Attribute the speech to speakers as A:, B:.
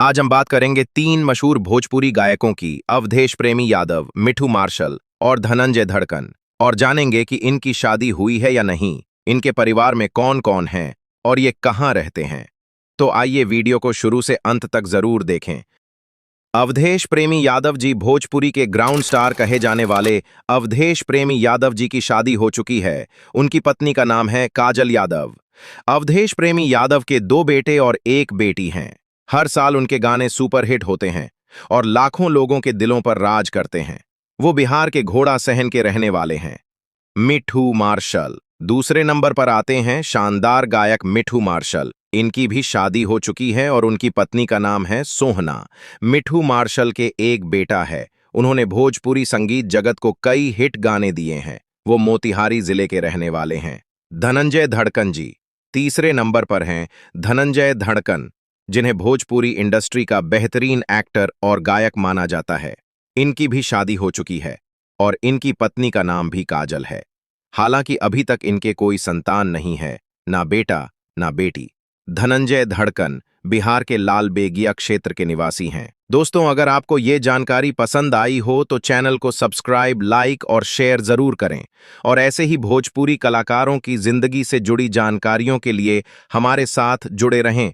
A: आज हम बात करेंगे तीन मशहूर भोजपुरी गायकों की, अवधेश प्रेमी यादव, मिठू मार्शल और धनंजय धड़कन। और जानेंगे कि इनकी शादी हुई है या नहीं, इनके परिवार में कौन कौन हैं और ये कहाँ रहते हैं। तो आइए वीडियो को शुरू से अंत तक जरूर देखें। अवधेश प्रेमी यादव जी भोजपुरी के ग्राउंड स्टार कहे जाने वाले अवधेश प्रेमी यादव जी की शादी हो चुकी है। उनकी पत्नी का नाम है काजल यादव। अवधेश प्रेमी यादव के दो बेटे और एक बेटी हैं। हर साल उनके गाने सुपरहिट होते हैं और लाखों लोगों के दिलों पर राज करते हैं। वो बिहार के घोड़ा सहन के रहने वाले हैं। मिठू मार्शल दूसरे नंबर पर आते हैं। शानदार गायक मिठू मार्शल, इनकी भी शादी हो चुकी है और उनकी पत्नी का नाम है सोहना। मिठू मार्शल के एक बेटा है। उन्होंने भोजपुरी संगीत जगत को कई हिट गाने दिए हैं। वो मोतिहारी जिले के रहने वाले हैं। धनंजय धड़कन जी तीसरे नंबर पर हैं। धनंजय धड़कन, जिन्हें भोजपुरी इंडस्ट्री का बेहतरीन एक्टर और गायक माना जाता है। इनकी भी शादी हो चुकी है और इनकी पत्नी का नाम भी काजल है। हालांकि अभी तक इनके कोई संतान नहीं है, ना बेटा ना बेटी। धनंजय धड़कन बिहार के लाल बेगिया क्षेत्र के निवासी हैं। दोस्तों, अगर आपको ये जानकारी पसंद आई हो तो चैनल को सब्सक्राइब, लाइक और शेयर जरूर करें। और ऐसे ही भोजपुरी कलाकारों की जिंदगी से जुड़ी जानकारियों के लिए हमारे साथ जुड़े रहें।